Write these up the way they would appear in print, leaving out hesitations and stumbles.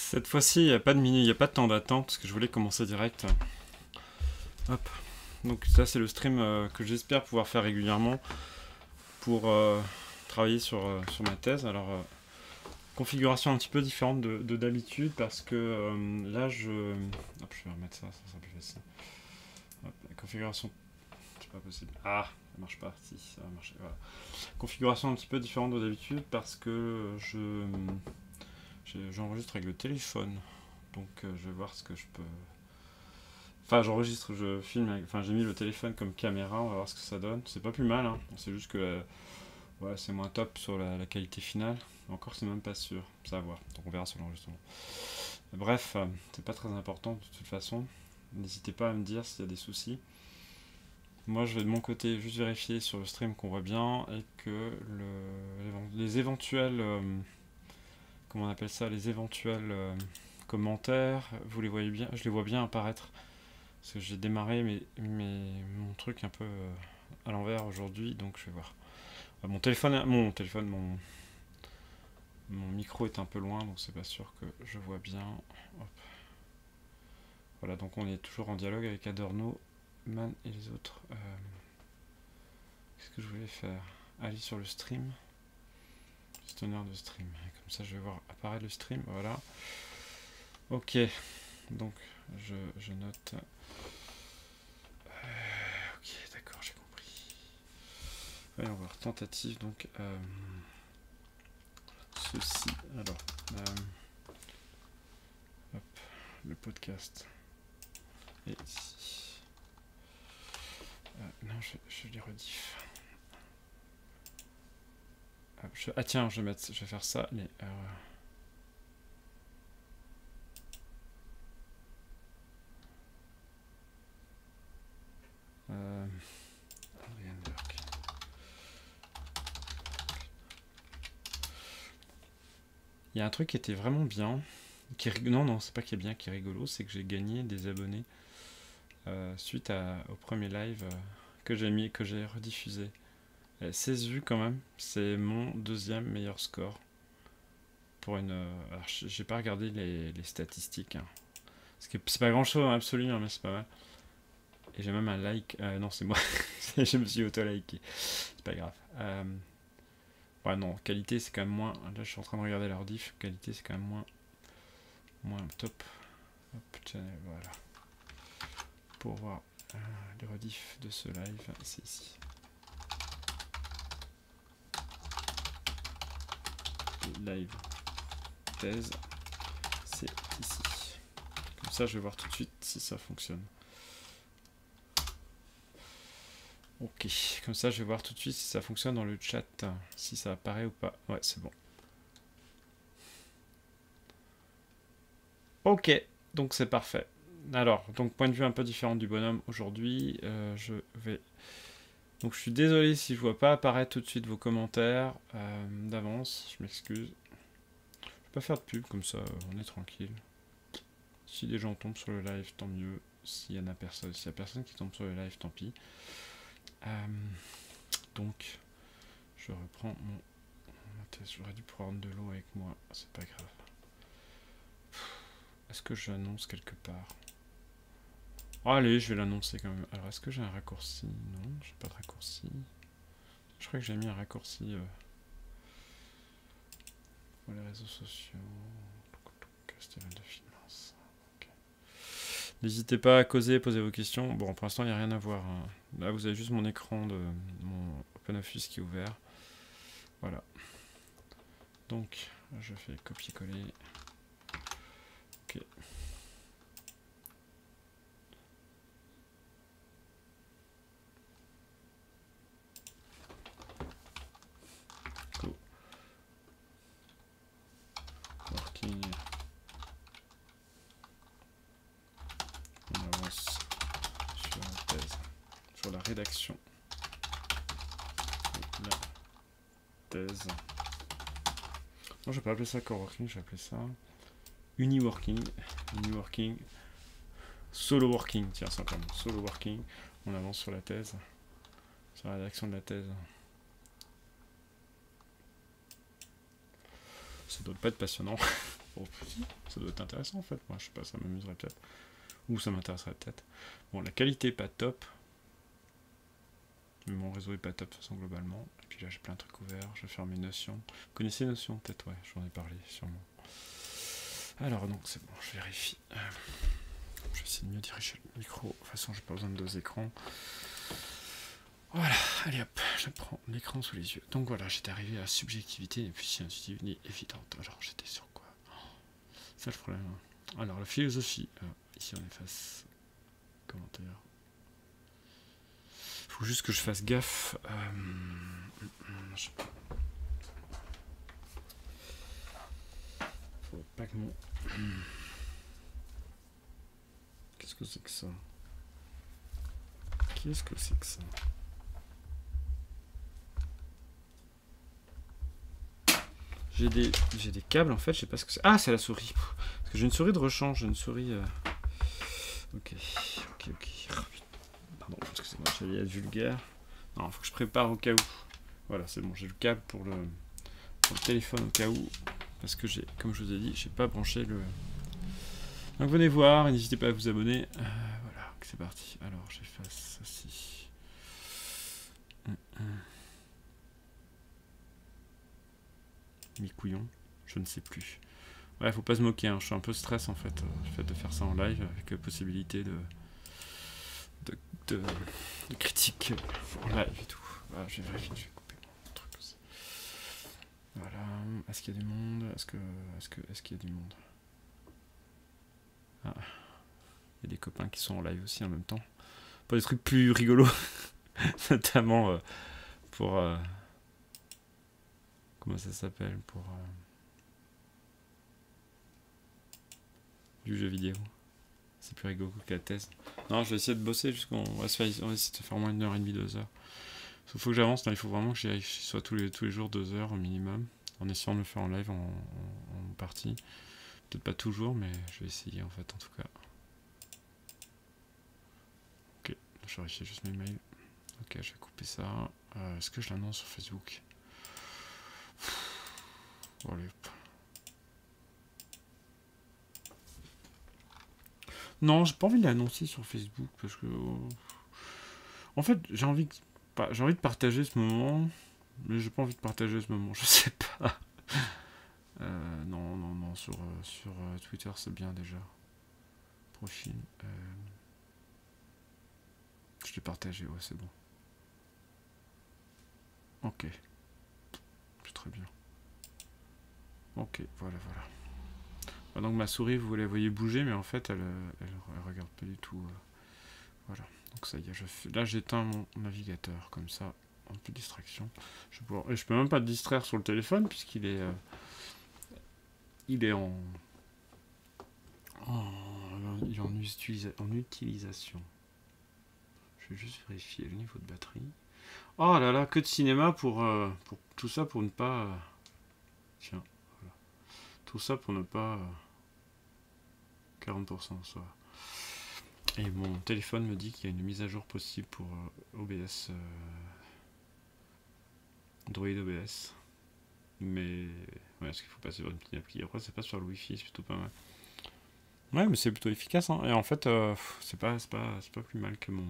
Cette fois-ci, il n'y a pas de il y a pas de temps d'attente parce que je voulais commencer direct. Hop. Donc ça, c'est le stream que j'espère pouvoir faire régulièrement pour travailler sur ma thèse. Alors, configuration un petit peu différente de d'habitude parce que là, Hop, je vais remettre ça, ça sera plus facile. Hop, la configuration... C'est pas possible. Ah, ça marche pas. Si, ça va marcher. Voilà. Configuration un petit peu différente de d'habitude parce que j'enregistre avec le téléphone. Donc je vais voir ce que je peux... Enfin, j'enregistre, je filme, enfin j'ai mis le téléphone comme caméra, on va voir ce que ça donne. C'est pas plus mal, hein. C'est juste que ouais, c'est moins top sur la qualité finale. Encore, c'est même pas sûr, ça va voir. Donc on verra sur l'enregistrement. Bref, c'est pas très important de toute façon. N'hésitez pas à me dire s'il y a des soucis. Moi, je vais de mon côté juste vérifier sur le stream qu'on voit bien et que les éventuels, comment on appelle ça, les éventuels commentaires, vous les voyez bien, je les vois bien apparaître. Parce que j'ai démarré mon truc un peu à l'envers aujourd'hui, donc je vais voir. Mon micro est un peu loin, donc c'est pas sûr que je vois bien. Hop. Voilà, donc on est toujours en dialogue avec Adorno, Man et les autres. Qu'est-ce que je voulais faire? Aller sur le stream. Gestionnaire de stream. Comme ça, je vais voir apparaître le stream. Voilà. Ok. Donc, je note. Ok, d'accord, j'ai compris. Voyons voir. Tentative, donc. Ceci. Alors. Hop. Le podcast. Et ici. Non, je les rediff. Ah tiens, je vais faire ça. Il y a un truc qui était vraiment bien. Non, c'est pas qui est bien, qui est rigolo, c'est que j'ai gagné des abonnés suite au premier live que j'ai rediffusé. 16 vues quand même, c'est mon deuxième meilleur score. Pour une. Alors, j'ai pas regardé les statistiques. Hein. Parce que c'est pas grand chose en absolu, hein, mais c'est pas mal. Et j'ai même un like. Non, c'est moi. Je me suis auto-liké. C'est pas grave. Ouais, non, qualité c'est quand même moins. Là, je suis en train de regarder leur diff. Qualité c'est quand même moins top. Hop, channel, voilà. Pour voir les rediffs de ce live, c'est ici. Live thèse, c'est ici. Comme ça, je vais voir tout de suite si ça fonctionne. Ok, comme ça, je vais voir tout de suite si ça fonctionne dans le chat, si ça apparaît ou pas. Ouais, c'est bon. Ok, donc c'est parfait. Alors, donc point de vue un peu différent du bonhomme aujourd'hui, donc je suis désolé si je vois pas apparaître tout de suite vos commentaires d'avance, je m'excuse. Je vais pas faire de pub comme ça, on est tranquille. Si des gens tombent sur le live, tant mieux. S'il y a personne qui tombe sur le live, tant pis. Donc, je reprends mon test. J'aurais dû prendre de l'eau avec moi, c'est pas grave. Est-ce que j'annonce quelque part? Oh, allez, je vais l'annoncer quand même. Alors, est-ce que j'ai un raccourci? Non, j'ai pas de raccourci. Je crois que j'ai mis un raccourci pour les réseaux sociaux. Castellane de Finance. Okay. N'hésitez pas à causer, poser vos questions. Bon, pour l'instant, il n'y a rien à voir. Hein. Là, vous avez juste mon écran de mon OpenOffice qui est ouvert. Voilà. Donc, je fais copier-coller. Ok. Go. Working. On avance sur la thèse, sur la rédaction de la thèse. Non, je vais pas appeler ça coworking, je vais appeler ça uniworking. Uniworking. Solo working, tiens, simplement. Solo working. On avance sur la thèse, sur la rédaction de la thèse. Ça doit pas être passionnant. Bon, si, ça doit être intéressant en fait. Moi, je sais pas, ça m'amuserait peut-être. Ou ça m'intéresserait peut-être. Bon, la qualité est pas top. Mais mon réseau est pas top de toute façon globalement. Et puis là, j'ai plein de trucs ouverts. Je vais faire mes notions. Vous connaissez Notion peut-être? Ouais, j'en ai parlé sûrement. Alors, donc c'est bon, je vérifie. Je vais essayer de mieux diriger le micro. De toute façon, j'ai pas besoin de 2 écrans. Voilà, allez hop, je prends l'écran sous les yeux. Donc voilà, j'étais arrivé à subjectivité et puis intuitive ni évidente. Alors j'étais sur quoi? C'est le problème. Alors la philosophie. Ici on efface. Commentaire. Faut juste que je fasse gaffe. Je sais pas. Faut pas que mon. Qu'est-ce que c'est que ça? Qu'est-ce que c'est que ça? J'ai des câbles en fait, je sais pas ce que c'est. Ah, c'est la souris. Parce que j'ai une souris de rechange, j'ai une souris. Ok. Pardon, excusez-moi, j'allais être vulgaire. Non, faut que je prépare au cas où. Voilà, c'est bon, j'ai le câble pour le téléphone au cas où. Parce que j'ai, comme je vous ai dit, j'ai pas branché le. Donc venez voir, et n'hésitez pas à vous abonner. Voilà, c'est parti. Alors j'efface ceci. Mi couillon, je ne sais plus. Ouais, faut pas se moquer, hein. Je suis un peu stress en fait, le fait de faire ça en live avec la possibilité de critiques en live et tout. Voilà, je vais vérifier, je vais couper mon truc aussi. Voilà, est-ce qu'il y a du monde? Est-ce qu'il y a du monde? Ah, il y a des copains qui sont en live aussi en même temps. Pour des trucs plus rigolos, notamment pour comment ça s'appelle? Pour du jeu vidéo. C'est plus rigolo que la thèse. Non, je vais essayer de bosser jusqu'on va essayer de faire au moins 1h30, 2h. Il faut que j'avance, il faut vraiment que j'y sois tous les jours 2 heures au minimum, en essayant de le faire en live en partie. Peut-être pas toujours, mais je vais essayer en fait en tout cas. Ok, je vérifie juste mes mails. Ok, je vais couper ça. Est-ce que je l'annonce sur Facebook? Bon, allez, hop. Non, j'ai pas envie de l'annoncer sur Facebook parce que. En fait, j'ai envie de partager ce moment, mais j'ai pas envie de partager ce moment, je sais pas. Non, sur Twitter c'est bien déjà. Profil. Je l'ai partagé, ouais, c'est bon. Ok. C'est très bien. Ok, voilà. Donc ma souris, vous la voyez bouger, mais en fait, elle regarde pas du tout. Voilà. Donc ça y est, là j'éteins mon navigateur, comme ça, un peu de distraction. Et je peux même pas te distraire sur le téléphone, puisqu'il est... il est en utilisation. Je vais juste vérifier le niveau de batterie. Oh là là, que de cinéma pour tout ça pour ne pas... tiens, voilà. Tout ça pour ne pas... 40%, ça va. Et mon téléphone me dit qu'il y a une mise à jour possible pour OBS, Android OBS. Mais ouais, est-ce qu'il faut passer par une petite appli? Après, ça passe sur le Wi-Fi, c'est plutôt pas mal. Ouais, mais c'est plutôt efficace, hein. Et en fait, c'est pas plus mal que mon.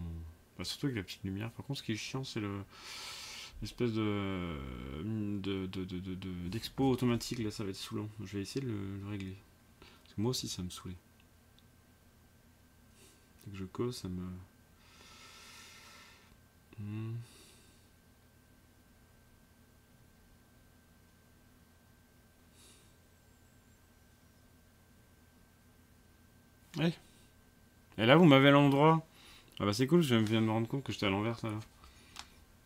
Bah, surtout avec la petite lumière. Par contre, ce qui est chiant, c'est l'espèce d'expo automatique. Là, ça va être saoulant. Je vais essayer de le régler. Parce que moi aussi, ça me saoulait. Dès que je cause, ça me. Ouais. Et là, vous m'avez à l'endroit. Ah bah c'est cool, je viens de me rendre compte que j'étais à l'envers, ça là.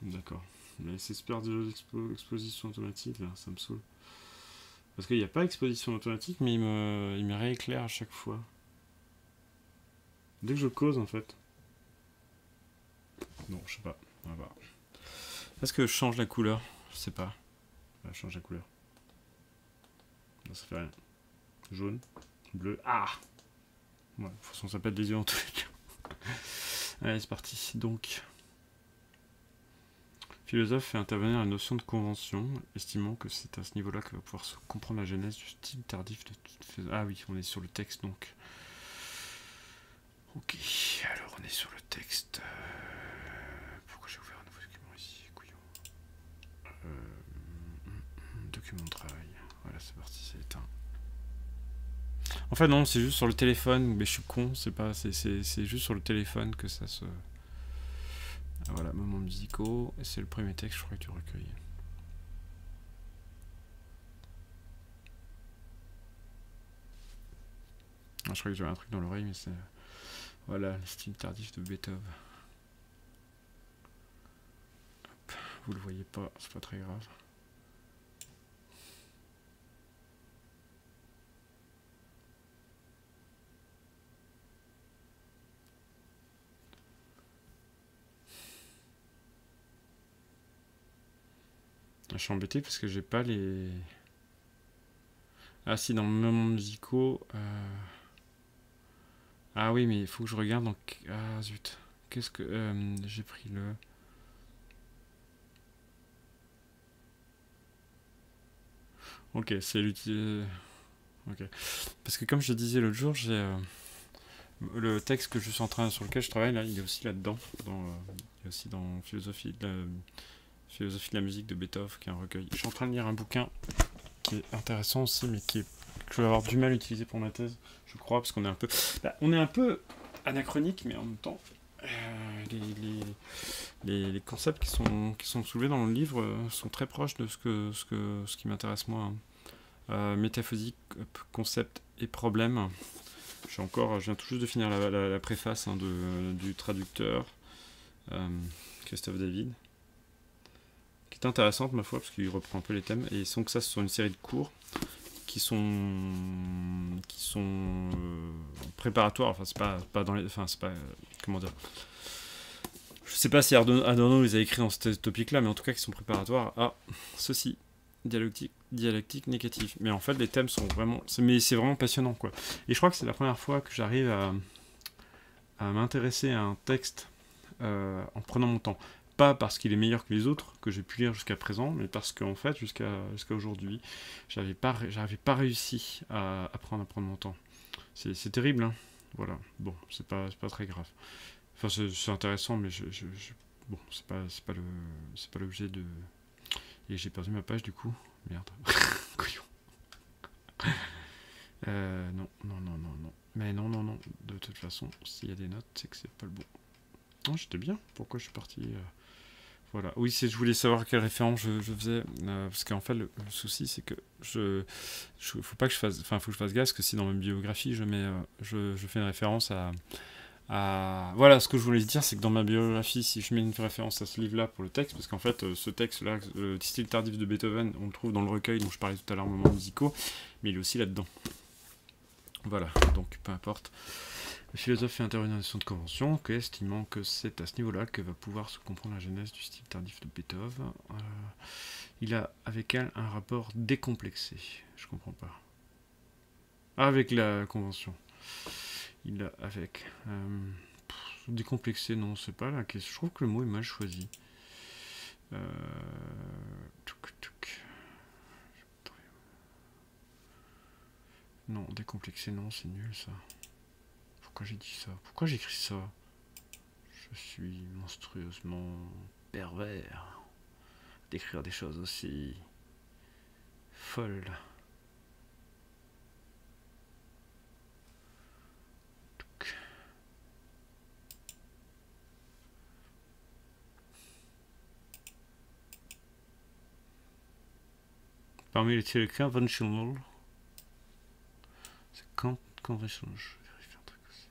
D'accord. Mais c'est super de l'exposition automatique, là, ça me saoule. Parce qu'il n'y a pas exposition automatique, mais il me rééclaire à chaque fois. Dès que je cause, en fait. Non, je sais pas. On va voir. Est-ce que je change la couleur? Je sais pas. Je change la couleur. Non, ça fait rien. Jaune, bleu. Ah! Ouais, de toute façon, ça pète des yeux en tous les cas. Allez, c'est parti. Donc, philosophe fait intervenir la notion de convention, estimant que c'est à ce niveau-là que va pouvoir se comprendre la genèse du style tardif de... Ah oui, on est sur le texte donc. Ok, alors on est sur le texte. Pourquoi j'ai ouvert un nouveau document ici, couillon. Document de travail. Voilà, c'est parti, c'est éteint. En fait non, c'est juste sur le téléphone, mais je suis con, c'est juste sur le téléphone que ça se... Ah, voilà, moments musicaux, et c'est le premier texte, je crois, que tu recueilles. Ah, je crois que j'avais un truc dans l'oreille, mais c'est... Voilà, le style tardif de Beethoven. Hop, vous le voyez pas, c'est pas très grave. Je suis embêté parce que j'ai pas les... Ah si, dans moments musicaux... Ah oui, mais il faut que je regarde donc... Ah zut. Qu'est-ce que... j'ai pris le... Ok, c'est l'utile... Ok. Parce que comme je disais l'autre jour, j'ai... le texte que je suis en train... sur lequel je travaille, là, il est aussi là-dedans. Il est aussi dans Philosophie de la musique de Beethoven, qui est un recueil. Je suis en train de lire un bouquin qui est intéressant aussi, mais que je vais avoir du mal à utiliser pour ma thèse, je crois, parce qu'on est un peu... on est un peu anachronique, mais en même temps... les concepts qui sont soulevés dans le livre sont très proches de ce qui m'intéresse moi. Métaphysique, concept et problème. Je viens tout juste de finir la préface du traducteur Christophe David, qui est intéressante ma foi parce qu'il reprend un peu les thèmes, et sans que ça ce soit une série de cours qui sont préparatoires. Enfin c'est pas dans les, enfin c'est pas comment dire. Je sais pas si Adorno les a écrits dans ce topic-là, mais en tout cas qui sont préparatoires à ceci. Dialectique négative. Mais en fait, les thèmes sont vraiment... Mais c'est vraiment passionnant, quoi. Et je crois que c'est la première fois que j'arrive à m'intéresser à un texte en prenant mon temps. Pas parce qu'il est meilleur que les autres que j'ai pu lire jusqu'à présent, mais parce qu'en fait, jusqu'à aujourd'hui, j'avais pas réussi à prendre mon temps. C'est terrible, hein. Voilà. Bon, c'est pas très grave. Enfin, c'est intéressant, mais bon, c'est pas l'objet de... Et j'ai perdu ma page du coup. Merde. Couillon. Non. Mais non. De toute façon, s'il y a des notes, c'est que c'est pas le bon. Non, j'étais bien. Pourquoi je suis parti Voilà. Oui, je voulais savoir quelle référence je faisais. Parce qu'en fait, le souci, c'est que faut pas que je fasse... Enfin, faut que je fasse gaffe, parce que si dans ma biographie, je fais une référence à... Voilà, ce que je voulais dire, c'est que dans ma biographie, si je mets une référence à ce livre-là pour le texte, parce qu'en fait, ce texte-là, le style tardif de Beethoven, on le trouve dans le recueil dont je parlais tout à l'heure, moments musicaux, mais il est aussi là-dedans. Voilà, donc peu importe. Le philosophe fait intervenir une notion de convention, estimant que c'est à ce niveau-là que va pouvoir se comprendre la genèse du style tardif de Beethoven. Il a avec elle un rapport décomplexé. Je comprends pas. Avec la convention. Il a avec... décomplexé, non, c'est pas la question. Je trouve que le mot est mal choisi. Non, décomplexé, non, c'est nul ça. Pourquoi j'ai dit ça? Pourquoi j'écris ça? Je suis monstrueusement pervers d'écrire des choses aussi folles. Parmi les télé conventional, c'est conventional. Je vais vérifier un truc aussi.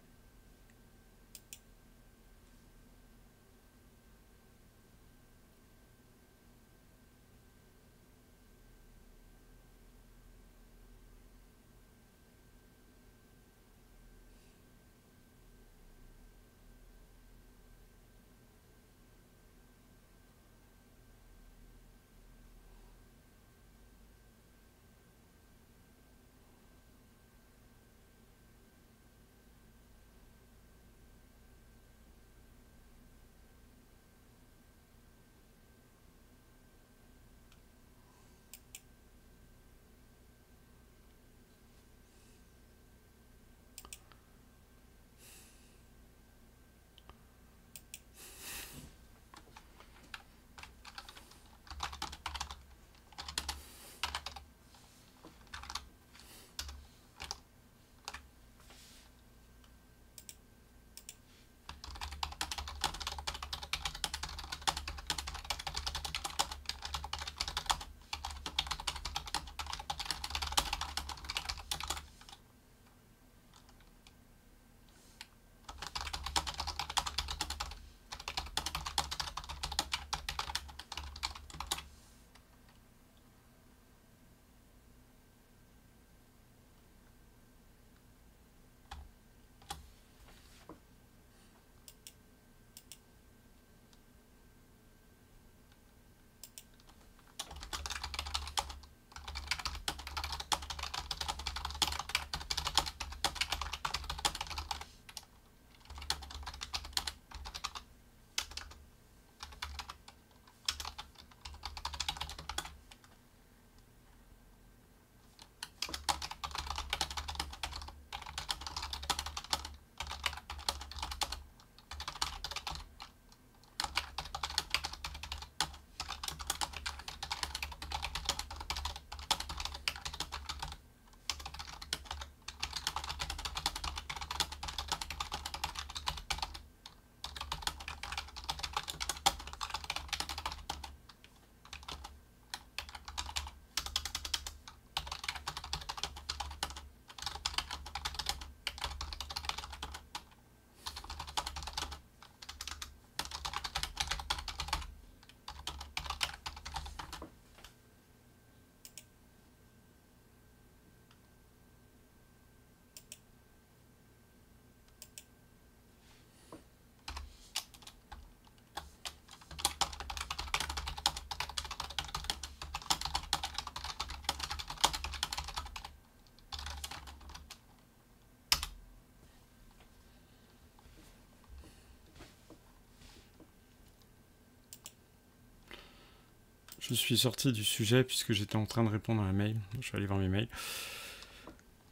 je suis sorti du sujet puisque j'étais en train de répondre à un mail. Je vais aller voir mes mails.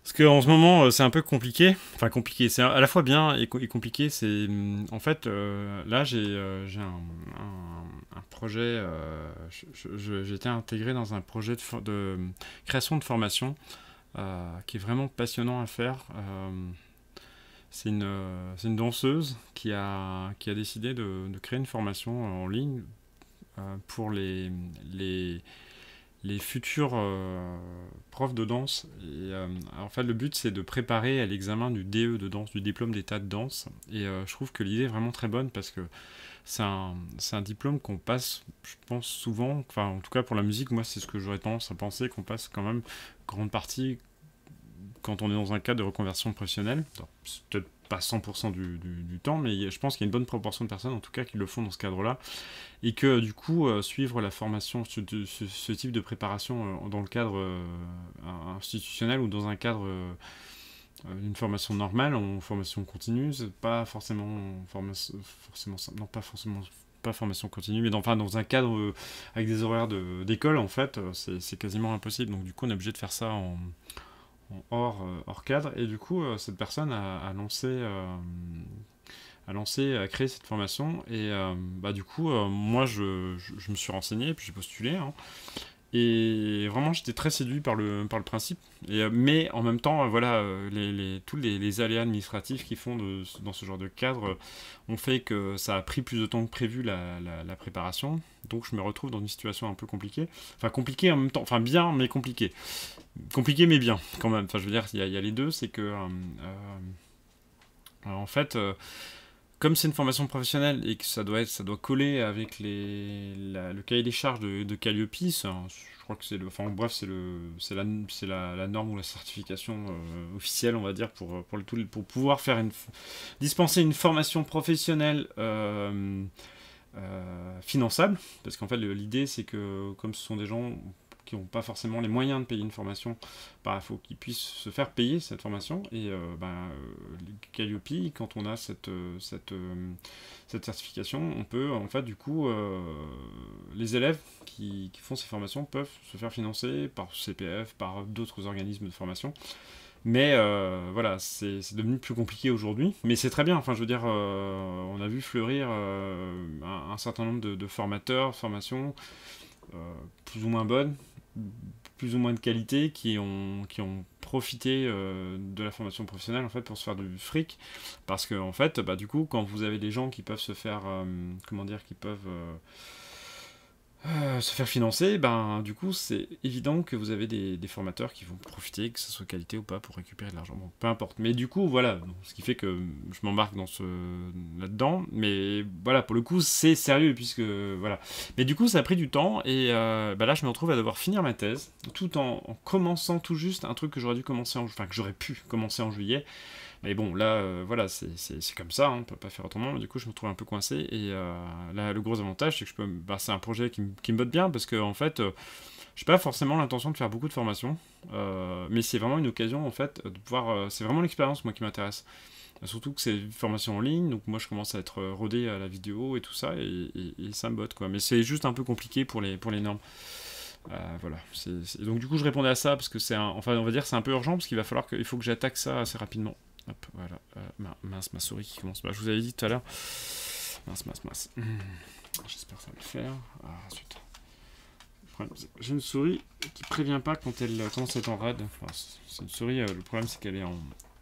Parce qu'en ce moment, c'est un peu compliqué. Enfin, compliqué. C'est à la fois bien et compliqué. C'est en fait, là, j'ai un projet. J'ai été intégré dans un projet de création de formation qui est vraiment passionnant à faire. C'est une danseuse qui a décidé de créer une formation en ligne pour les futurs profs de danse. Et, en fait, le but, c'est de préparer à l'examen du DE de danse, du diplôme d'état de danse. Et je trouve que l'idée est vraiment très bonne parce que c'est un diplôme qu'on passe, je pense, souvent. Enfin, en tout cas, pour la musique, moi, c'est ce que j'aurais tendance à penser qu'on passe quand même grande partie quand on est dans un cadre de reconversion professionnelle. C'est peut-être pas 100% du temps, mais je pense qu'il y a une bonne proportion de personnes, en tout cas, qui le font dans ce cadre-là. Et que du coup, suivre la formation, ce type de préparation dans le cadre institutionnel ou dans un cadre d'une formation normale, en formation continue, c'est pas forcément, non pas forcément pas formation continue, mais dans un cadre avec des horaires d'école, en fait, c'est quasiment impossible. Donc du coup, on est obligé de faire ça en hors cadre. Et du coup, cette personne a a créé cette formation. Et du coup, moi, je me suis renseigné, puis j'ai postulé. Hein. Et vraiment, j'étais très séduit par le principe. Mais en même temps, voilà, tous les aléas administratifs qu'ils font dans ce genre de cadre ont fait que ça a pris plus de temps que prévu la préparation. Donc je me retrouve dans une situation un peu compliquée. Enfin, compliquée en même temps. Enfin, bien, mais compliquée. Compliquée, mais bien, quand même. Enfin, je veux dire, il y a les deux. C'est que, en fait... comme c'est une formation professionnelle et que ça doit coller avec le cahier des charges de Calliope, je crois que c'est enfin bref, c'est la norme ou la certification officielle, on va dire, pour pouvoir dispenser une formation professionnelle finançable, parce qu'en fait l'idée c'est que comme ce sont des gens qui n'ont pas forcément les moyens de payer une formation, il faut qu'ils puissent se faire payer cette formation. Et Calliope, quand on a cette certification, on peut, en fait, du coup, les élèves qui font ces formations peuvent se faire financer par CPF, par d'autres organismes de formation. Mais voilà, c'est devenu plus compliqué aujourd'hui. Mais c'est très bien, enfin, je veux dire, on a vu fleurir un certain nombre de formations plus ou moins bonnes, plus ou moins de qualité, qui ont profité de la formation professionnelle en fait pour se faire du fric, parce que en fait du coup quand vous avez des gens qui peuvent se faire qui peuvent se faire financer, du coup c'est évident que vous avez des formateurs qui vont profiter, que ce soit qualité ou pas, pour récupérer de l'argent. Bon, peu importe. Mais du coup, voilà, donc, ce qui fait que je m'embarque là-dedans. Mais voilà, pour le coup, c'est sérieux, puisque voilà. Mais du coup, ça a pris du temps, et là, je me retrouve à devoir finir ma thèse, tout en commençant tout juste un truc que j'aurais dû commencer que j'aurais pu commencer en juillet. Mais bon, là, voilà, c'est comme ça, hein, on peut pas faire autrement. Mais du coup, je me trouve un peu coincé. Et là, le gros avantage, c'est que c'est un projet qui me botte bien, parce que en fait, j'ai pas forcément l'intention de faire beaucoup de formations, mais c'est vraiment une occasion, en fait, de pouvoir. C'est vraiment l'expérience, moi, qui m'intéresse. Surtout que c'est une formation en ligne, donc moi, je commence à être rodé à la vidéo et tout ça, et ça me botte, quoi. Mais c'est juste un peu compliqué pour les normes. Voilà. Donc du coup, je répondais à ça parce que enfin, on va dire, c'est un peu urgent parce il faut que j'attaque ça assez rapidement. Hop, voilà. Mince, ma souris qui commence. Je vous avais dit tout à l'heure. Mince. J'espère que ça va le faire. Ensuite. J'ai une souris qui prévient pas quand elle commence à être en raid. Enfin, c'est une souris, le problème c'est qu'elle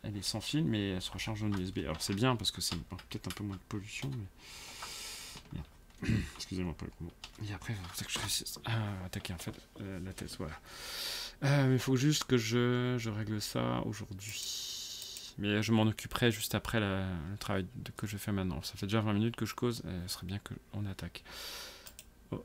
elle est sans fil, mais elle se recharge en USB. Alors c'est bien parce que c'est peut-être un peu moins de pollution, mais... Excusez-moi pour le coup. Et après, c'est que je réussisse à attaquer en fait la thèse, voilà. Il faut juste que je règle ça aujourd'hui. Mais je m'en occuperai juste après le travail que je fais maintenant. Ça fait déjà 20 minutes que je cause, ce serait bien qu'on attaque. Oh,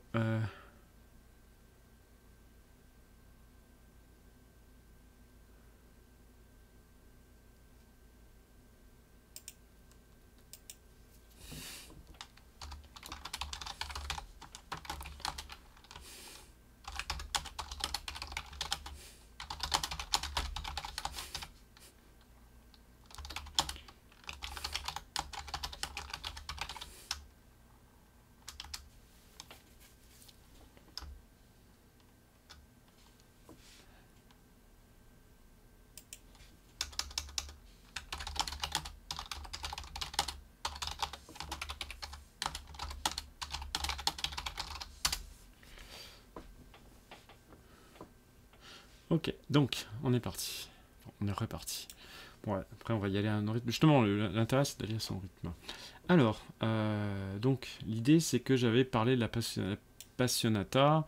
Ok, donc on est parti. Bon, on est reparti. Bon, ouais, après on va y aller à un rythme. Justement, l'intérêt c'est d'aller à son rythme. Alors, donc l'idée c'est que j'avais parlé de la Passionata.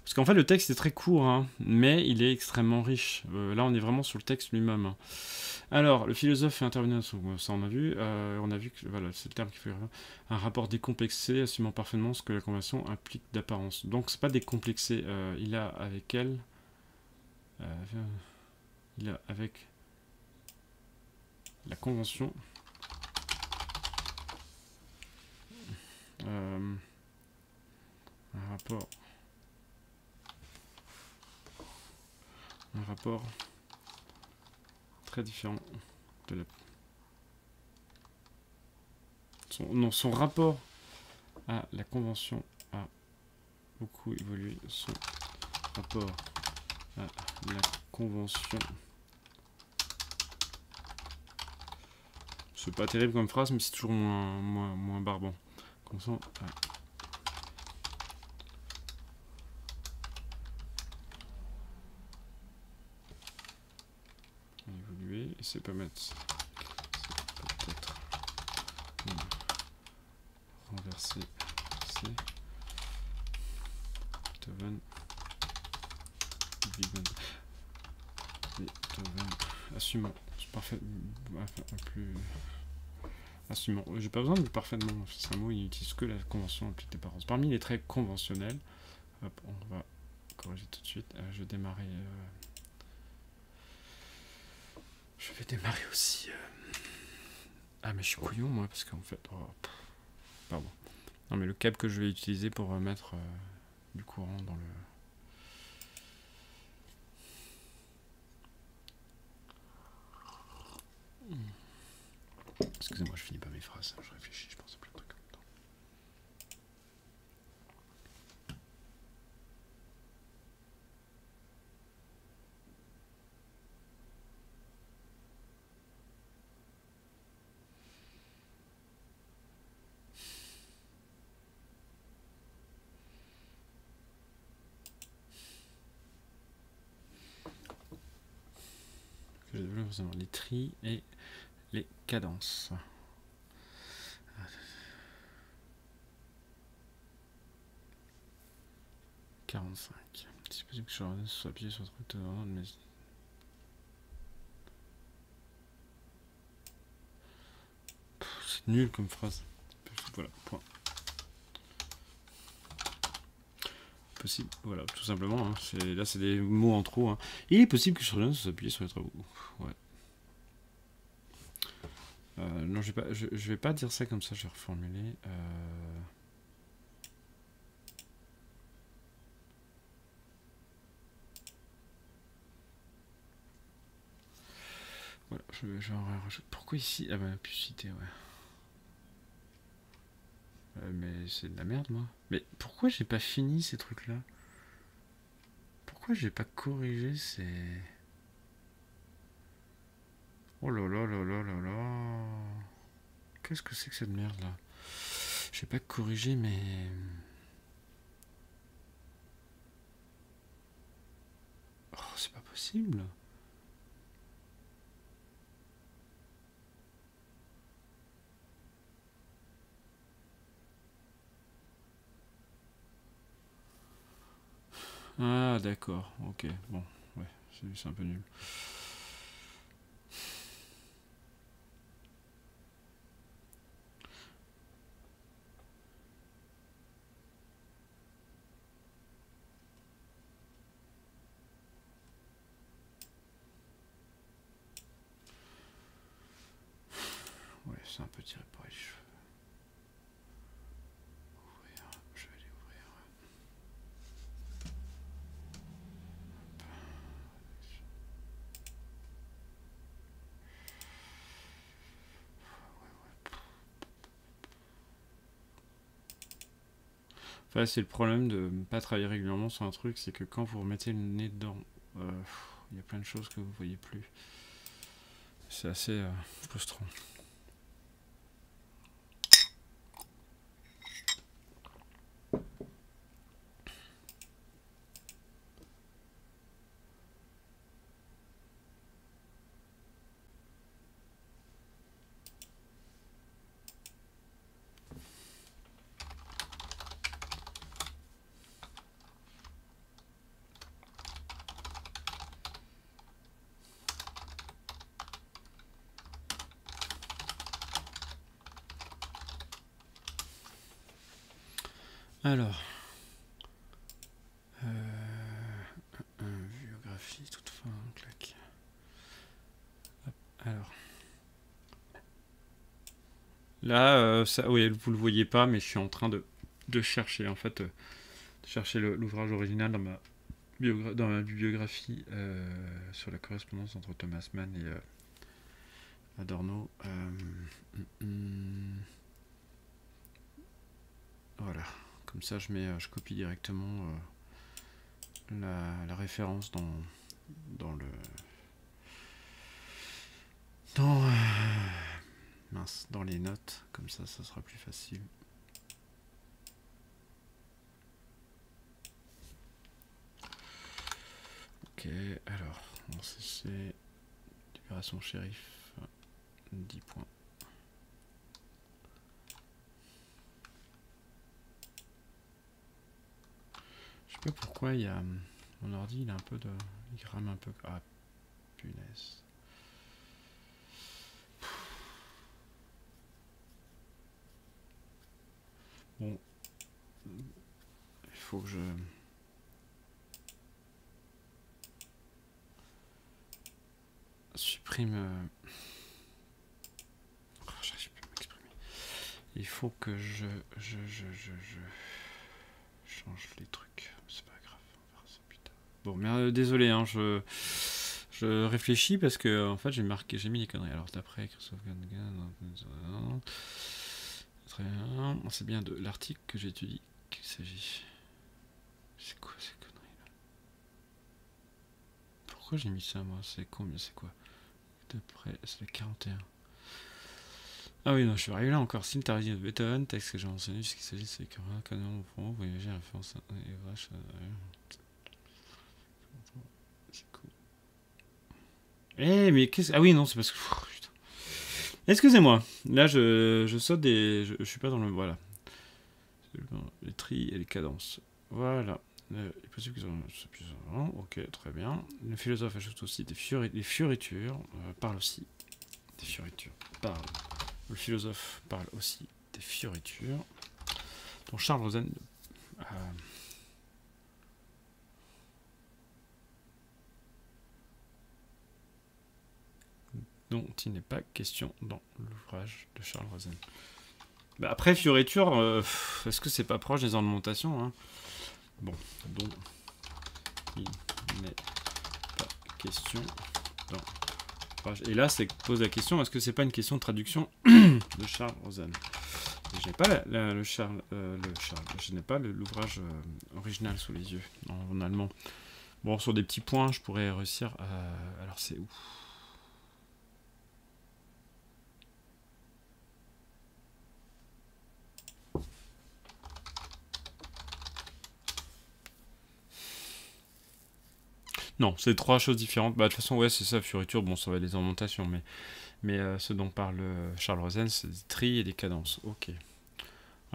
Parce qu'en fait le texte est très court, hein, mais il est extrêmement riche. Là on est vraiment sur le texte lui-même. Hein. Alors, le philosophe est intervenu, ça on a vu que voilà, c'est le terme qui fait un rapport décomplexé, assumant parfaitement ce que la convention implique d'apparence. Donc c'est pas décomplexé, il a avec elle, il a avec la convention un rapport très différent de la... Son rapport à la convention a beaucoup évolué. Son rapport à la convention... C'est pas terrible comme phrase, mais c'est toujours moins barbant. Convention à... évoluer, et c'est pas mettre... C'est peut-être... renverser... C'est... Beethoven... Beethoven... Assumant. C'est parfait... plus... Assumant. J'ai pas besoin de parfaitement. C'est un mot, il n'utilise que la convention implique des parents. Parmi les traits conventionnels, hop, on va corriger tout de suite. Je vais démarrer... Je vais démarrer aussi... Ah, mais je suis couillon, moi, parce qu'en fait... Oh, pardon. Non, mais le câble que je vais utiliser pour mettre du courant dans le... Excusez-moi, je finis pas mes phrases. Je réfléchis, je pense à plein de trucs en même temps. Je développe forcément les tris et les cadences. 45. C'est possible que je sois appuyé sur le truc mais... C'est nul comme phrase. Voilà, point. Possible, voilà, tout simplement. Hein. Là, c'est des mots en trop. Hein. Il est possible que je revienne sur appuyer sur les travaux. Ouais. Non, je vais pas dire ça comme ça, je vais reformuler. Voilà, je vais rajouter. Pourquoi ici? Ah bah, publicité, ouais. Mais c'est de la merde, moi. Mais pourquoi j'ai pas fini ces trucs-là? Pourquoi j'ai pas corrigé ces... Oh là là là là là là... Qu'est-ce que c'est que cette merde-là? J'ai pas corrigé, mais... Oh, c'est pas possible. Ah, d'accord, ok, bon, ouais, c'est un peu nul. Ouais, c'est un peu tiré par les cheveux. Ouvrir, je vais aller ouvrir. Enfin, c'est le problème de ne pas travailler régulièrement sur un truc, c'est que quand vous remettez le nez dedans, il y a plein de choses que vous voyez plus. C'est assez frustrant. Alors, biographie, toute fin, clac. Hop, alors. Là, ça, oui, vous le voyez pas, mais je suis en train de chercher, en fait, chercher l'ouvrage original dans ma bibliographie sur la correspondance entre Thomas Mann et Adorno. Voilà, comme ça je copie directement la référence dans le dans les notes, comme ça sera plus facile. Ok, alors on c'est libération shérif 10 points. Je sais pas pourquoi il y a mon ordi, il a un peu de, il rame un peu. Ah punaise. Bon, il faut que je supprime. Oh, j'arrive plus à m'exprimer. Il faut que je change les trucs. C'est pas grave, on verra ça plus tard. Bon, mais désolé, hein, je réfléchis parce que en fait j'ai mis les conneries. Alors d'après Christophe Gangan, très bien. C'est bien de l'article que j'étudie qu'il s'agit. C'est quoi ces conneries là? Pourquoi j'ai mis ça moi? C'est combien? C'est quoi? D'après, c'est le 41. Ah oui, non, je suis arrivé là encore. Syntarie de Beethoven, texte que j'ai mentionné, puisqu'il s'agit de ces canons au fond, vous voyagez la référence et vache. C'est cool. Eh, mais qu'est-ce. Ah oui, non, c'est parce que. Putain. Excusez-moi, là je saute des. Je suis pas dans le. Voilà. Les tris et les cadences. Voilà. Il est possible qu'ils soient plus avant. Ok, très bien. Le philosophe ajoute aussi des fioritures. Parle aussi des fioritures. Parle. Le philosophe parle aussi des fioritures. Dont Charles Rosen. Dont il n'est pas question dans l'ouvrage de Charles Rosen. Bah après, fioriture, est-ce que c'est pas proche des ornementations hein? Bon, donc il n'est pas question dans l'ouvrage. Et là, c'est pose la question, est-ce que c'est pas une question de traduction de Charles Rosen? Je n'ai pas je n'ai pas l'ouvrage original sous les yeux en allemand. Bon, sur des petits points, je pourrais réussir à... Alors c'est où? Non, c'est trois choses différentes. Bah, de toute façon, ouais, c'est ça, fioriture, bon, ça va être des ornementations, mais ce dont parle Charles Rosen, c'est des tris et des cadences. Ok.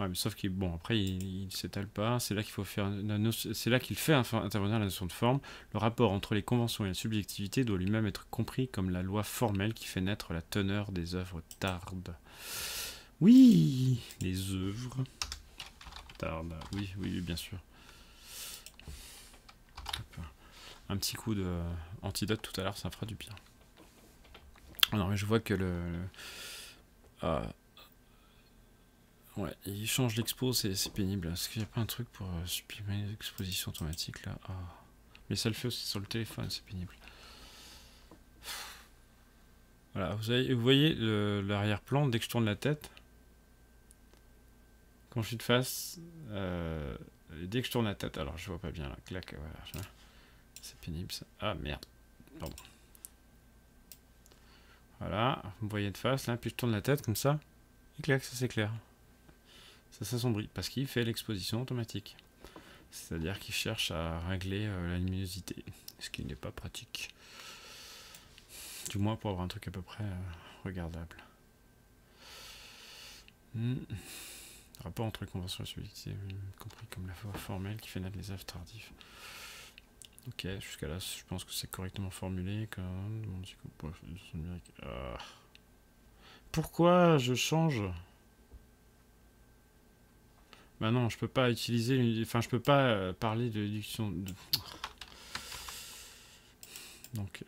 Ouais, mais sauf qu'il bon, après, il s'étale pas. C'est là qu'il faut faire, c'est là qu'il fait intervenir la notion de forme. Le rapport entre les conventions et la subjectivité doit lui-même être compris comme la loi formelle qui fait naître la teneur des œuvres tardes. Oui, les œuvres tardes. Oui, oui, bien sûr. Hop. Un petit coup de antidote tout à l'heure, ça fera du bien. Non, mais je vois que ouais, il change l'expo, c'est pénible. Est-ce qu'il n'y a pas un truc pour supprimer l'exposition automatique là? Mais ça le fait aussi sur le téléphone, c'est pénible. Voilà, vous voyez l'arrière-plan dès que je tourne la tête. Quand je suis de face, dès que je tourne la tête, alors je vois pas bien là, clac, voilà. C'est pénible ça. Ah merde, pardon. Voilà, vous me voyez de face là, puis je tourne la tête comme ça, et clac, ça s'éclaire. Ça s'assombrit, parce qu'il fait l'exposition automatique. C'est-à-dire qu'il cherche à régler la luminosité, ce qui n'est pas pratique. Du moins pour avoir un truc à peu près regardable. Rapport entre les conventions et subjectives, compris comme la forme formelle qui fait naître les œuvres tardives. Ok, jusqu'à là, je pense que c'est correctement formulé. Pourquoi je change? Bah non, je peux pas utiliser... Enfin, je peux pas parler de réduction... Donc,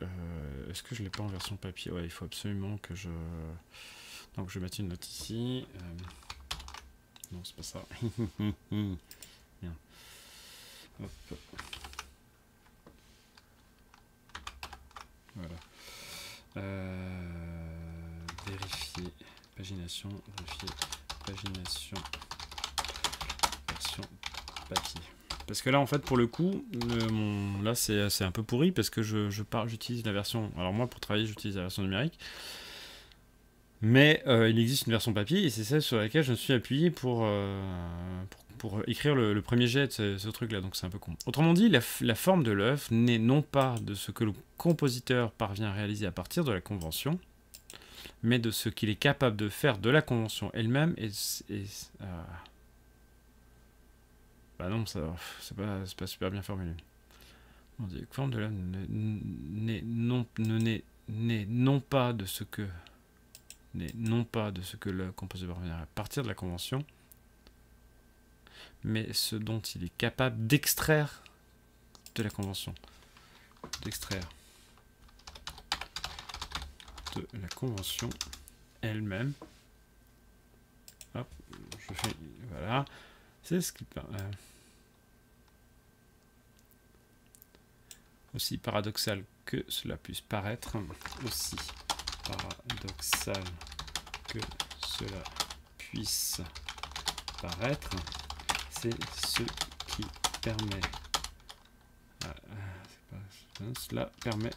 est-ce que je l'ai pas en version papier? Ouais, il faut absolument que je... Donc, je vais mettre une note ici. Non, c'est pas ça. Bien. Hop. Voilà. Vérifier. Pagination. Vérifier. Pagination. Version papier. Parce que là, en fait, pour le coup, là, c'est un peu pourri parce que j'utilise la version... Alors moi, pour travailler, j'utilise la version numérique. Mais il existe une version papier et c'est celle sur laquelle je me suis appuyé pour écrire le premier jet de ce truc-là. Donc c'est un peu con. Autrement dit, la forme de l'œuvre n'est non pas de ce que le compositeur parvient à réaliser à partir de la convention, mais de ce qu'il est capable de faire de la convention elle-même Bah non, c'est pas super bien formulé. On dit forme de l'œuvre n'est non pas de ce que le compositeur parvient à partir de la convention, mais ce dont il est capable d'extraire de la convention. D'extraire de la convention elle-même. Hop, je fais... Voilà. C'est ce qui... aussi paradoxal que cela puisse paraître, aussi paradoxal que cela puisse paraître, c'est ce qui permet... cela permet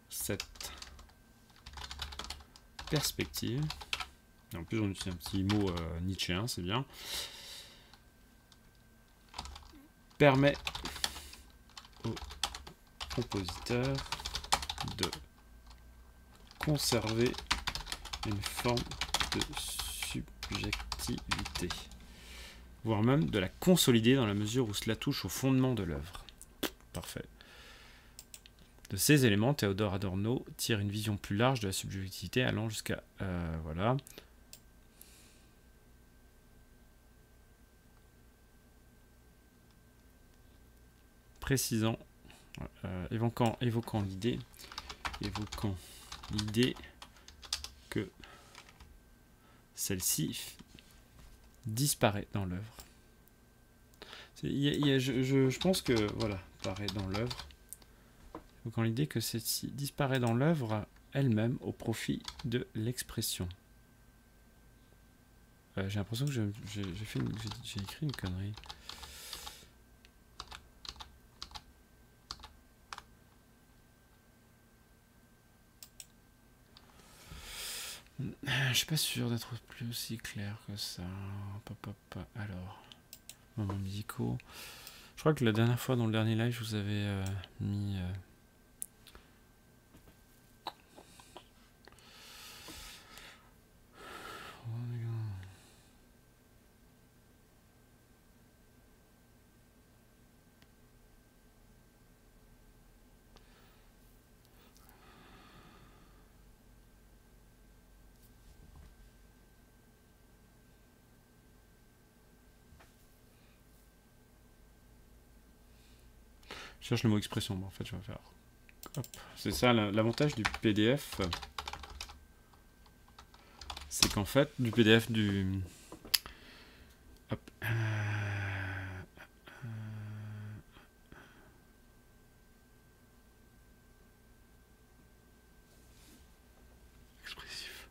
cette perspective. Et en plus, on utilise un petit mot nietzschéen, c'est bien. Permet au compositeur de conserver une forme de subjectivité, voire même de la consolider dans la mesure où cela touche au fondement de l'œuvre. Parfait. De ces éléments, Théodore Adorno tire une vision plus large de la subjectivité allant jusqu'à... voilà. Précisant, évoquant l'idée que celle-ci disparaît dans l'œuvre. Je pense que, voilà, paraît dans l'œuvre. Évoquant l'idée que celle-ci disparaît dans l'œuvre elle-même au profit de l'expression. J'ai l'impression que j'ai écrit une connerie. Je suis pas sûr d'être plus aussi clair que ça. Alors, moments musicaux. Je crois que la dernière fois dans le dernier live, je vous avais mis... Je cherche le mot expression, mais en fait je vais faire... Hop. C'est ça, l'avantage du PDF, c'est qu'en fait, du PDF du... Hop. Expressif.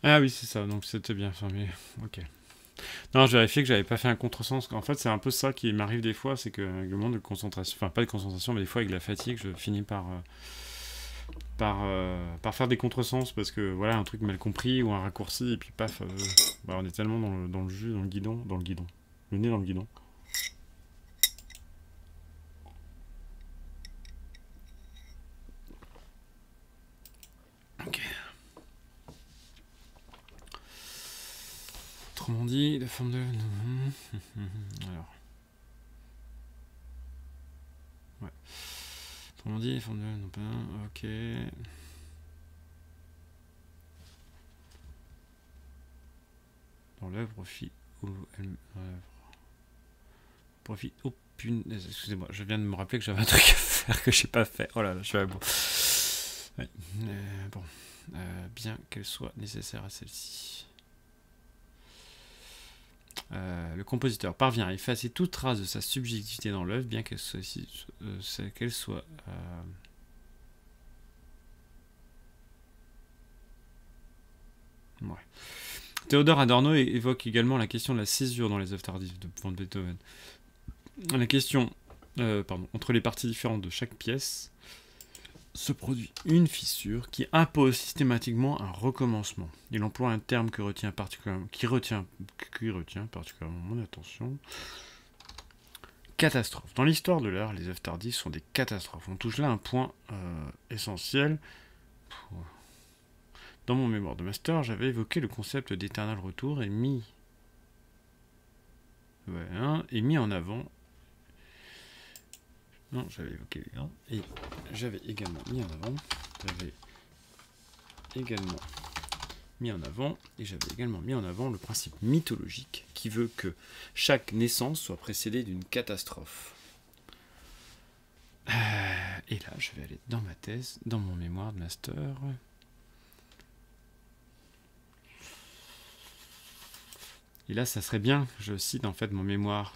Ah oui, c'est ça, donc c'était bien formé. Ok. Non, je vérifiais que j'avais pas fait un contresens. En fait, c'est un peu ça qui m'arrive des fois, c'est que avec le manque de concentration, enfin pas de concentration, mais des fois avec la fatigue, je finis par faire des contresens parce que voilà, un truc mal compris ou un raccourci, et puis paf, bah, on est tellement dans le jus, dans le guidon, le nez dans le guidon. Ok. Autrement dit, la forme de. Alors. Ouais. Autrement dit, la forme de. Non, pas. Ok. Dans l'œuvre, profite aucune. Excusez-moi, je viens de me rappeler que j'avais un truc à faire que j'ai pas fait. Oh là là, je suis à bout. Ouais. Bon. Bien qu'elle soit nécessaire à celle-ci. Le compositeur parvient à effacer toute trace de sa subjectivité dans l'œuvre, bien qu'elle soit. Ouais. Théodore Adorno évoque également la question de la césure dans les œuvres tardives de von Beethoven. La question entre les parties différentes de chaque pièce se produit une fissure qui impose systématiquement un recommencement. Il emploie un terme qui retient particulièrement mon attention. Catastrophe. Dans l'histoire de l'art, les œuvres tardives sont des catastrophes. On touche là un point essentiel. Dans mon mémoire de master, j'avais évoqué le concept d'éternel retour et mis en avant. Non, j'avais évoqué et j'avais également mis en avant. J'avais également mis en avant le principe mythologique qui veut que chaque naissance soit précédée d'une catastrophe. Et là, je vais aller dans ma thèse, dans mon mémoire de master. Et là, ça serait bien, je cite en fait mon mémoire.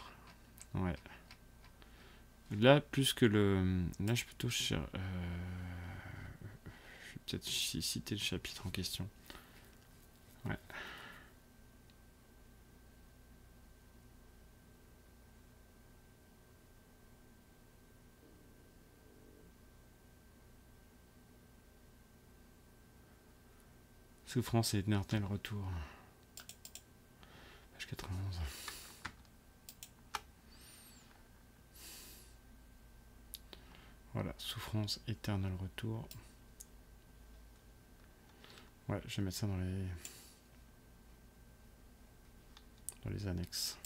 Ouais. Là, plus que le. Là, je vais plutôt. Je vais peut-être citer le chapitre en question. Ouais. Souffrance et éternel retour. Page 91. Voilà, souffrance, éternel retour. Ouais, je vais mettre ça dans les annexes.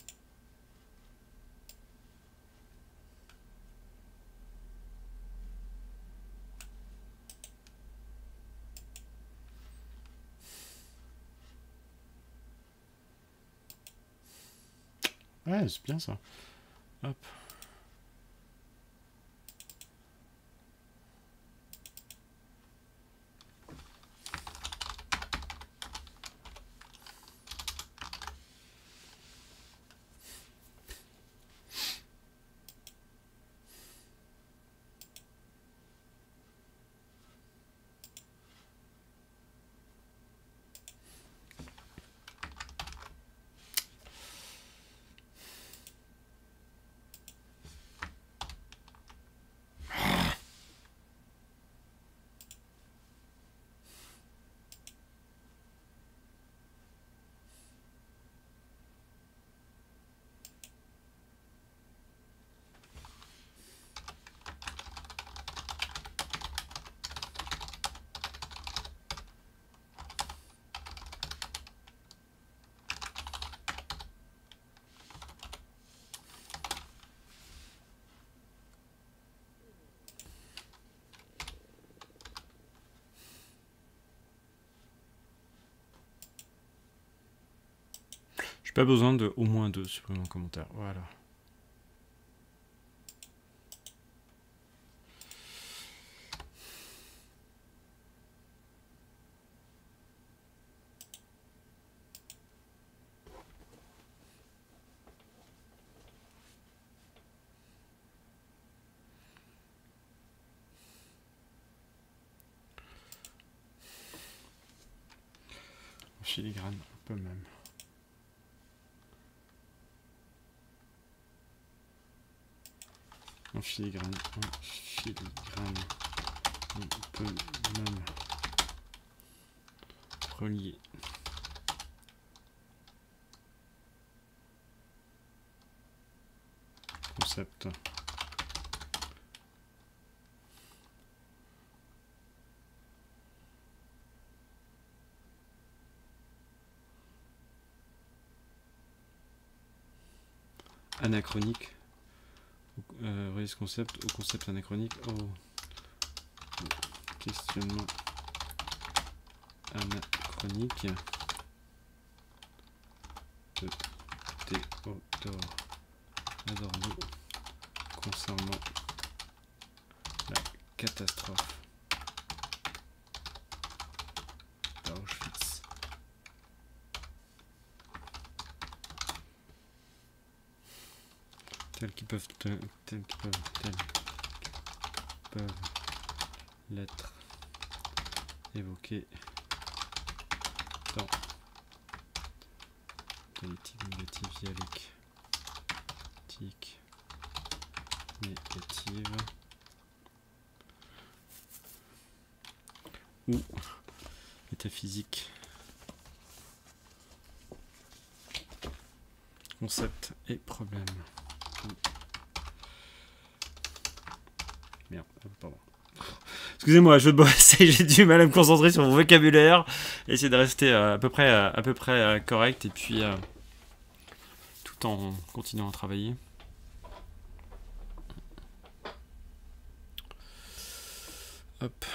Ouais, c'est bien ça. Hop. Pas besoin de au moins 2 supprimer en commentaire. Voilà. En filigrane, un peu même. En filigrane, on peut même relier concept anachronique, relier ce concept au concept anachronique, au questionnement anachronique de Théodore Adorno concernant la catastrophe d'Auschwitz. Tels qu'ils peuvent l'être évoqués dans politique négative, dialectique négative ou métaphysique, concept et problème. Merde, pardon. Excusez-moi, je bosse et j'ai du mal à me concentrer sur mon vocabulaire. Essayer de rester à peu près correct et puis tout en continuant à travailler. Hop.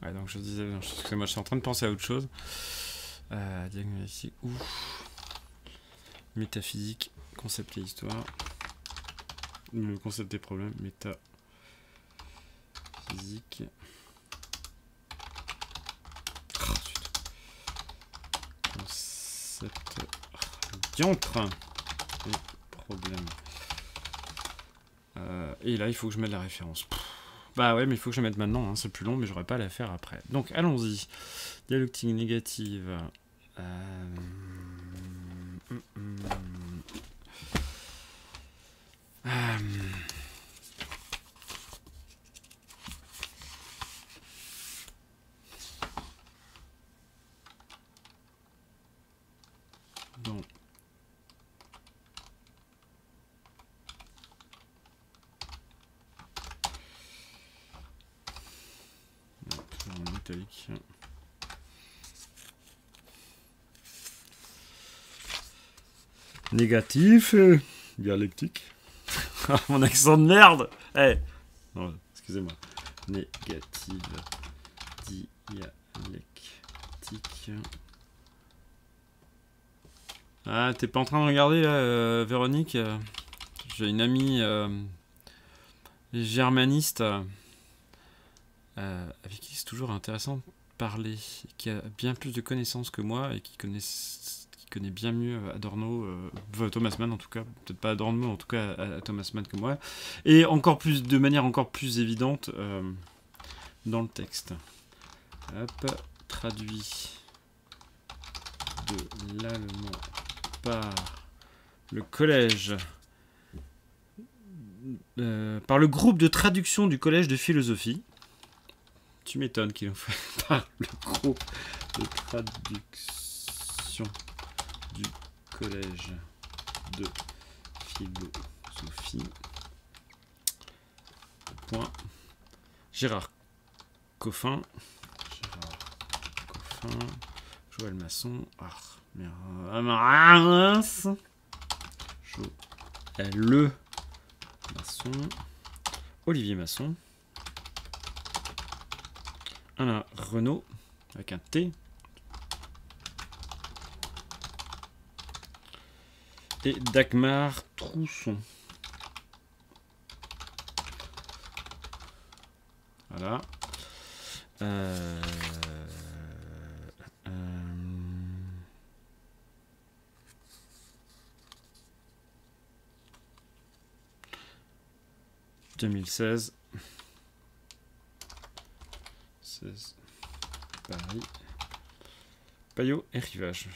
Ouais, donc je disais, excusez-moi, je suis en train de penser à autre chose. Diagnostic ou métaphysique, concept et histoire. Le concept des problèmes, métaphysique. Concept diantre et problème. Et là, il faut que je mette la référence. Bah ouais, mais il faut que je la mette maintenant, hein, c'est plus long, mais j'aurais pas à la faire après. Donc allons-y. Dialectique négative. Donc. En métallique. Négatif, dialectique. Mon accent de merde. Hey. Non, excusez-moi. Négative, dialectique. Ah, t'es pas en train de regarder là, Véronique? J'ai une amie germaniste avec qui c'est toujours intéressant de parler, qui a bien plus de connaissances que moi et qui connaît bien mieux Adorno, Thomas Mann en tout cas, peut-être pas Adorno, en tout cas à Thomas Mann que moi, et encore plus, de manière encore plus évidente dans le texte. Hop, traduit de l'allemand par le collège, par le groupe de traduction du collège de philosophie. Tu m'étonnes qu'il en fait par le groupe de traduction du collège de philosophie. Point. Gérard Coffin. Joël Masson. Joël Masson. Olivier Masson. Alain Renaud avec un T. Et Dagmar Trousson. Voilà. 2016. 16. Paris. Payot et Rivage.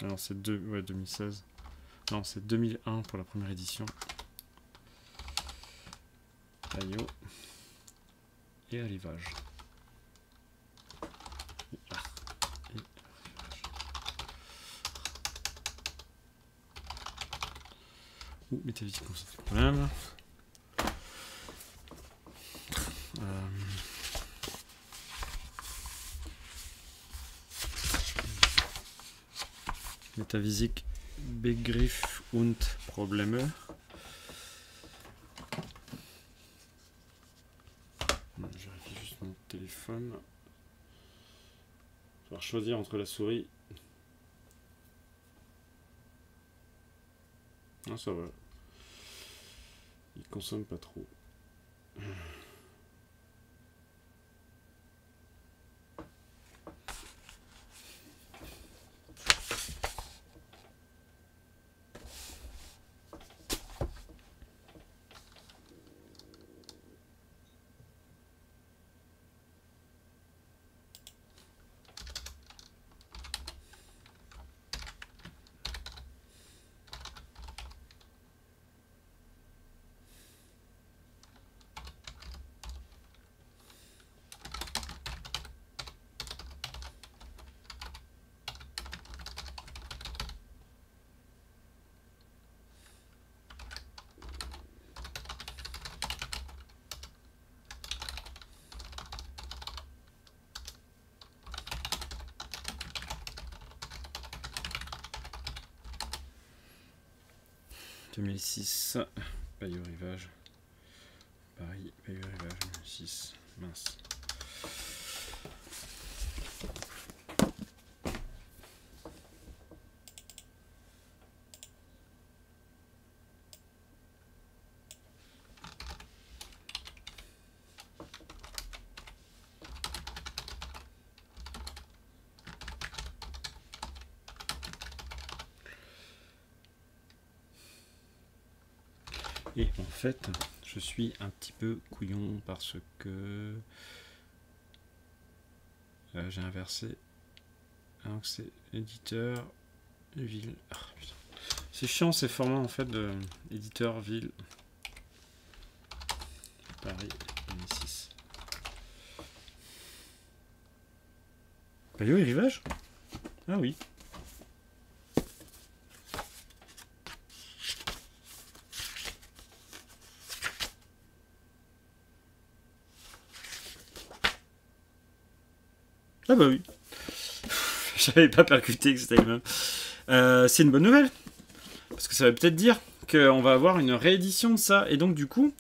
Alors c'est 2016. Non, c'est 2001 pour la première édition. Payot et Rivage. Ouh, métavisique, ça fait quand même. Métavisique, Begriff und Probleme. Je vérifie juste mon téléphone. Il va falloir choisir entre la souris. Ah, ça va. Il consomme pas trop. « 2006, Payot Rivage, Paris, Payot Rivage, 2006, mince. Et en fait, je suis un petit peu couillon parce que j'ai inversé. Alors c'est éditeur, ville. Ah, c'est chiant ces formats en fait de éditeur, ville. Paris 2006. Payot et Rivage? Ah oui. Ah bah oui. J'avais pas percuté que c'était le même. C'est une bonne nouvelle. Parce que ça veut peut-être dire qu'on va avoir une réédition de ça. Et donc du coup,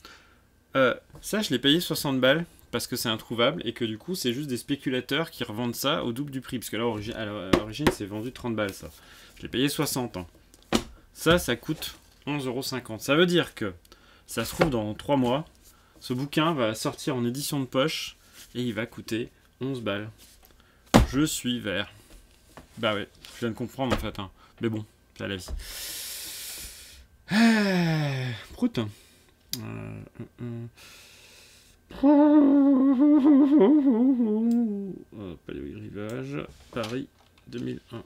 ça je l'ai payé 60 balles. Parce que c'est introuvable. Et que du coup c'est juste des spéculateurs qui revendent ça au double du prix. Parce que là à l'origine c'est vendu 30 balles ça. Je l'ai payé 60 ans. Ça coûte 11,50 €. Ça veut dire que ça se trouve dans 3 mois. Ce bouquin va sortir en édition de poche. Et il va coûter 11 balles. Je suis vert. Bah ouais, je viens de comprendre en fait. Hein. Mais bon, c'est la vie. Prout. Payot Rivage, Paris 2001.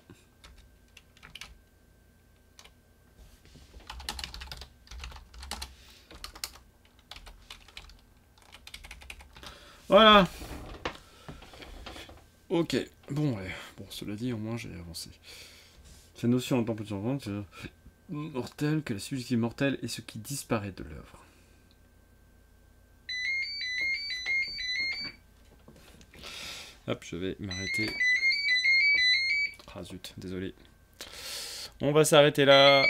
Voilà. Ok, bon, ouais. Bon, cela dit, au moins j'ai avancé. Cette notion en temps plus vente, mortel, que la subjective mortelle est ce qui disparaît de l'œuvre. Hop, je vais m'arrêter. Ah zut, désolé. On va s'arrêter là.